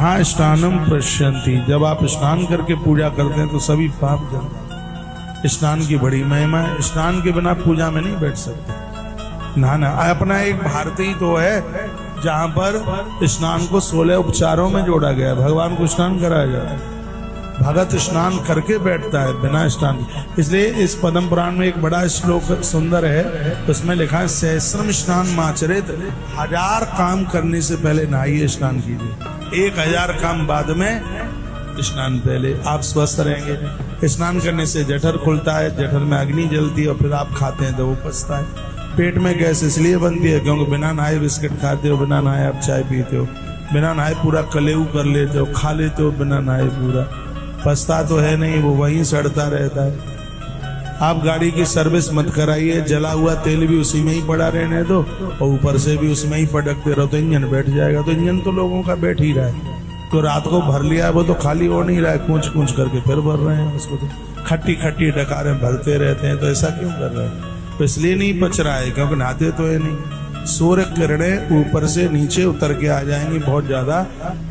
महास्नानम पश्यन्ति, जब आप स्नान करके पूजा करते हैं तो सभी पाप जल जाते हैं। स्नान की बड़ी महिमा है, स्नान के बिना पूजा में नहीं बैठ सकते। नहाना अपना एक भारतीय तो है जहां पर स्नान को 16 उपचारों में जोड़ा गया है। भगवान को स्नान कराया गया है, भगत स्नान करके बैठता है बिना स्नान। इसलिए इस पद्म पुराण में एक बड़ा श्लोक सुंदर है, उसमें लिखा है सहस्रम स्नान माचरित, 1000 काम करने से पहले नहाइए, स्नान कीजिए। 1000 काम बाद में, स्नान पहले। आप स्वस्थ रहेंगे। स्नान करने से जठर खुलता है, जठर में अग्नि जलती है और फिर आप खाते हैं तो वो पचता है। पेट में गैस इसलिए बनती है क्योंकि बिना नहाए बिस्किट खाते हो, बिना नहाए आप चाय पीते हो, बिना नहाए पूरा कलेऊ कर लेते हो, खा लेते हो बिना नहाए पूरा। पछता तो है नहीं, वो वहीं सड़ता रहता है। आप गाड़ी की सर्विस मत कराइए, जला हुआ तेल भी उसी में ही पड़ा रहने दो और ऊपर से भी उसमें ही पटकते रहो तो इंजन बैठ जाएगा। तो इंजन तो लोगों का बैठ ही रहा है, तो रात को भर लिया वो तो खाली हो नहीं रहा है, कूच कूच करके फिर भर रहे हैं उसको। तो खट्टी खट्टी डकारें भरते रहते हैं, तो ऐसा क्यों कर रहे हैं? तो इसलिए नहीं पच रहा है क्योंकि नहाते तो है नहीं। सूर्य किरणें ऊपर से नीचे उतर के आ जाएंगी बहुत ज्यादा।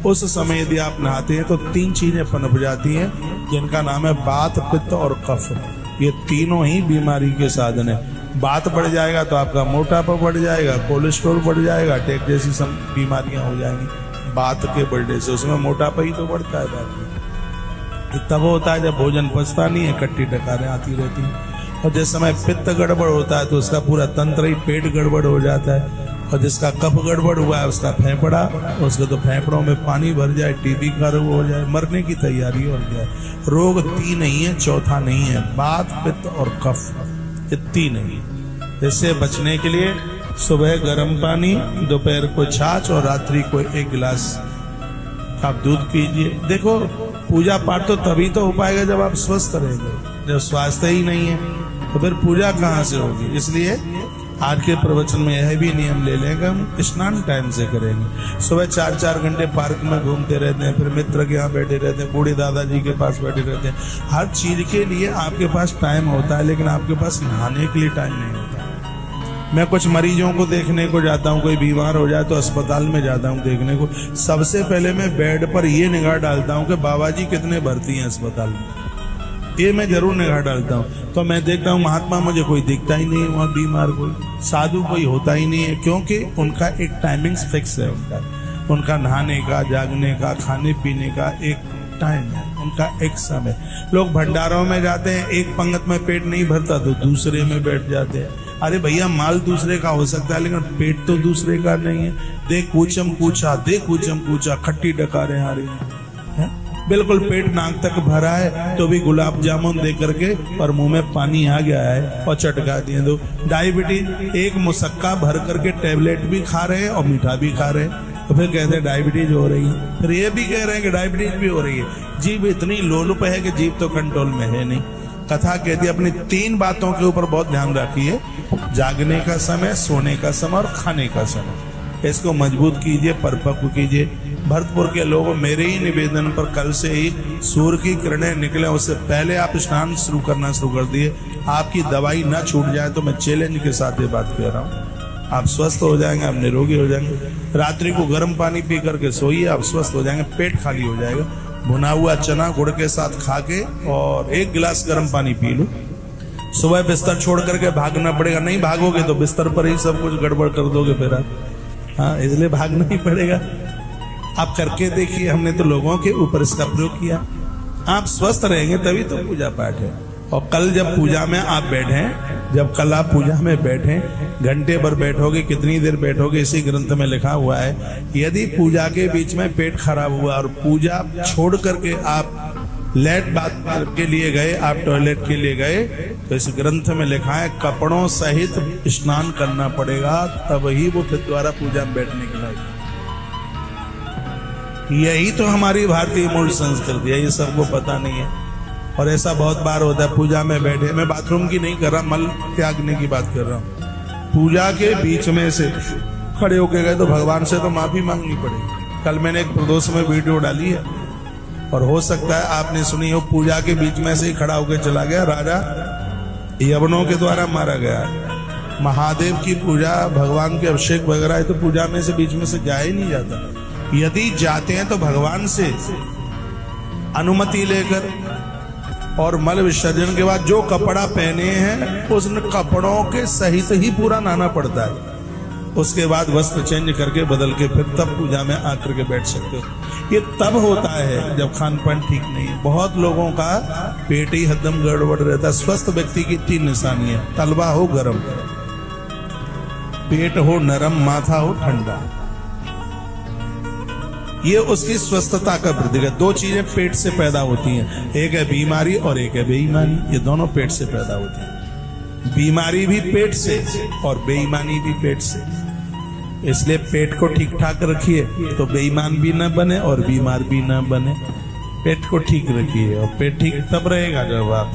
उस समय यदि आप नहाते हैं तो 3 चीजें पनप जाती हैं जिनका नाम है बात, पित्त और कफ। ये तीनों ही बीमारी के साधन है। बात बढ़ जाएगा तो आपका मोटापा बढ़ जाएगा, कोलेस्ट्रॉल बढ़ जाएगा, अटैक जैसी सब बीमारियां हो जाएंगी बात के बढ़ने से। उसमें मोटापा ही तो बढ़ता है बाद में। तब होता है जब भोजन पचता नहीं है, खट्टी डकारें आती रहती हैं। और जिस समय पित्त गड़बड़ होता है तो उसका पूरा तंत्र ही पेट गड़बड़ हो जाता है। और जिसका कफ गड़बड़ हुआ है उसका फेफड़ा, उसके तो फेफड़ों में पानी भर जाए, टीबी का रोग हो जाए, मरने की तैयारी हो जाए। रोग 3 नहीं है, चौथा नहीं है, बात, पित्त और कफ, ये 3 नहीं है। इससे बचने के लिए सुबह गर्म पानी, दोपहर को छाछ और रात्रि को 1 गिलास आप दूध पीजिए। देखो पूजा पाठ तो तभी तो हो पाएगा जब आप स्वस्थ रहेंगे। जब स्वास्थ्य ही नहीं है तो फिर पूजा कहाँ से होगी? इसलिए आज के प्रवचन में यह भी नियम ले लेंगे, हम स्नान टाइम से करेंगे। सुबह 4-4 घंटे पार्क में घूमते रहते हैं, फिर मित्र के यहाँ बैठे रहते हैं, बूढ़े दादाजी के पास बैठे रहते हैं। हर चीज के लिए आपके पास टाइम होता है, लेकिन आपके पास नहाने के लिए टाइम नहीं होता। मैं कुछ मरीजों को देखने को जाता हूँ, कोई बीमार हो जाए तो अस्पताल में जाता हूँ देखने को। सबसे पहले मैं बेड पर ये निगाह डालता हूँ कि बाबा जी कितने भर्ती हैं अस्पताल में, ये मैं जरूर निगाह डालता हूँ। तो मैं देखता हूँ महात्मा मुझे कोई दिखता ही नहीं है वहाँ, बीमार कोई साधु कोई होता ही नहीं है, क्योंकि उनका एक टाइमिंग्स फिक्स है। उनका नहाने का, जागने का, खाने पीने का एक टाइम है, उनका एक समय। लोग भंडारों में जाते हैं, एक पंगत में पेट नहीं भरता तो दूसरे में बैठ जाते हैं। अरे भैया माल दूसरे का हो सकता है लेकिन पेट तो दूसरे का नहीं है। देख कूचम कूचा, देख कूचम कूचा, खट्टी डकारें आ रही हैं। बिल्कुल पेट नाक तक भरा है तो भी गुलाब जामुन दे करके और मुंह में पानी आ गया है और चटका दिए दो। डायबिटीज एक मुसक्का भर करके टैबलेट भी खा रहे हैं और मीठा भी खा रहे हैं, तो फिर कहते हैं डायबिटीज हो रही है। फिर ये भी कह रहे हैं कि डायबिटीज भी हो रही है। जीभ इतनी लोलुप है कि जीभ तो कंट्रोल में है नहीं। कथा कहती है अपनी 3 बातों के ऊपर बहुत ध्यान रखिए, जागने का समय, सोने का समय और खाने का समय। इसको मजबूत कीजिए, परिपक्व कीजिए। भरतपुर के लोगों मेरे ही निवेदन पर कल से ही सूर्य की किरणें निकले उससे पहले आप स्नान शुरू करना शुरू कर दिए। आपकी दवाई ना छूट जाए तो मैं चैलेंज के साथ ये बात कह रहा हूँ। आप स्वस्थ हो जाएंगे, आप निरोगी हो जाएंगे। रात्रि को गर्म पानी पी करके सोइए, आप स्वस्थ हो जाएंगे, पेट खाली हो जाएगा। भुना हुआ चना गुड़ के साथ खा के और 1 गिलास गर्म पानी पी लो। सुबह बिस्तर छोड़ करके भागना पड़ेगा, नहीं भागोगे तो बिस्तर पर ही सब कुछ गड़बड़ कर दोगे फिर आप। हाँ, इसलिए भागना ही पड़ेगा। आप करके देखिए, हमने तो लोगों के ऊपर इसका प्रयोग किया। आप स्वस्थ रहेंगे तभी तो पूजा पाठ है। और कल जब पूजा में आप बैठे, जब कल आप पूजा में बैठे, घंटे भर बैठोगे, कितनी देर बैठोगे, इसी ग्रंथ में लिखा हुआ है। यदि पूजा के बीच में पेट खराब हुआ और पूजा छोड़ करके आप लेट बात के लिए गए, आप टॉयलेट के लिए गए, तो इस ग्रंथ में लिखा है कपड़ों सहित स्नान करना पड़ेगा, तब ही वो फिर द्वारा पूजा में बैठने के लायक। यही तो हमारी भारतीय मूल संस्कृति है, ये सबको पता नहीं है। और ऐसा बहुत बार होता है, पूजा में बैठे, मैं बाथरूम की नहीं कर रहा, मल त्यागने की बात कर रहा हूँ। पूजा के बीच में से खड़े होके गए तो भगवान से तो माफी मांगनी पड़ेगी। कल मैंने एक प्रदोष में वीडियो डाली है और हो सकता है आपने सुनी हो। पूजा के बीच में से ही खड़ा होकर चला गया, राजा यवनों के द्वारा मारा गया। महादेव की पूजा, भगवान के अभिषेक वगैरह है तो पूजा में से बीच में से जा ही नहीं जाता। यदि जाते हैं तो भगवान से अनुमति लेकर, और मल विसर्जन के बाद जो कपड़ा पहने हैं उन कपड़ों के सहित ही पूरा नहाना पड़ता है। उसके बाद वस्त्र चेंज करके बदल के फिर तब पूजा में आकर के बैठ सकते हो। ये तब होता है जब खान पान ठीक नहीं है। बहुत लोगों का पेट ही हदम गड़बड़ रहता है। स्वस्थ व्यक्ति की 3 निशानी है, तलवा हो गरम, पेट हो नरम, माथा हो ठंडा। ये उसकी स्वस्थता का प्रतीक है। 2 चीजें पेट से पैदा होती हैं, एक है बीमारी और एक है बेईमानी। ये दोनों पेट से पैदा होती हैं। बीमारी भी पेट से और बेईमानी भी पेट से। इसलिए पेट को ठीक ठाक रखिए तो बेईमान भी ना बने और बीमार भी ना बने। पेट को ठीक रखिए, और पेट ठीक तब रहेगा जब आप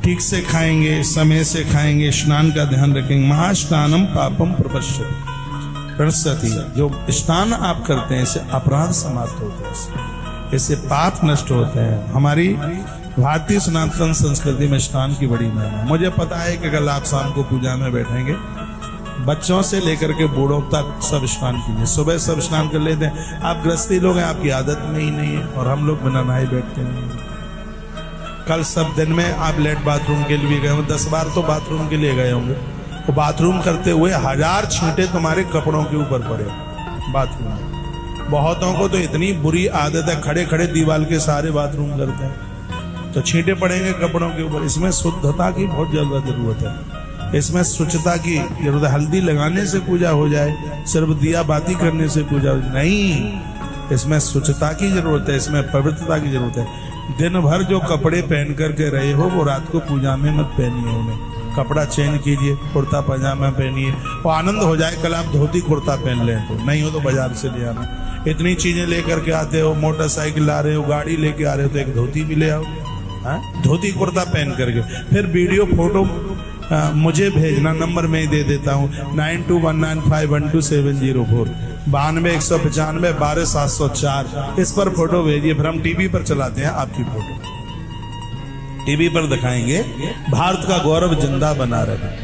ठीक से खाएंगे, समय से खाएंगे, स्नान का ध्यान रखेंगे। महास्नानम पापम प्रणश्यति, जो स्नान आप करते हैं इससे अपराध समाप्त होते हैं, इससे पाप नष्ट होते हैं। हमारी भारतीय सनातन संस्कृति में स्नान की बड़ी महिमा है। मुझे पता है कि अगर आप शाम को पूजा में बैठेंगे, बच्चों से लेकर के बूढ़ों तक सब स्नान कीजिए। सुबह सब स्नान कर लेते हैं। आप गृहस्थी लोग हैं, आपकी आदत में ही नहीं है, और हम लोग बिना नहाए बैठते नहीं हैं। कल सब दिन में आप लेट बाथरूम के लिए गए होंगे, 10 बार तो बाथरूम के लिए गए होंगे। तो बाथरूम करते हुए 1000 छींटे तुम्हारे कपड़ों के ऊपर पड़े बाथरूम में। बहुतों को तो इतनी बुरी आदत है, खड़े खड़े दीवार के सारे बाथरूम करते हैं, तो छींटे पड़ेंगे कपड़ों के ऊपर। इसमें शुद्धता की बहुत ज्यादा जरूरत है, इसमें स्वच्छता की जरूरत है। हल्दी लगाने से पूजा हो जाए, सिर्फ दिया बाती करने से पूजा नहीं, इसमें स्वच्छता की जरूरत है, इसमें पवित्रता की जरूरत है। दिन भर जो कपड़े पहन करके रहे हो वो रात को पूजा में मत पहनिए। उन्हें कपड़ा चेंज कीजिए, कुर्ता पजामा पहनिए, वो आनंद हो जाए। कल आप धोती कुर्ता पहन लें तो, नहीं हो तो बाजार से ले आना। इतनी चीजें लेकर के आते हो, मोटरसाइकिल ला रहे हो, गाड़ी लेके आ रहे हो, तो एक धोती भी ले आओ। धोती कुर्ता पहन करके फिर वीडियो फोटो मुझे भेजना, नंबर मैं ही दे देता हूँ 9219512704 92 195 12 704। इस पर फोटो भेजिए, फिर हम टीवी पर चलाते हैं आपकी फोटो, टीवी पर दिखाएंगे। भारत का गौरव जिंदा बना रहे।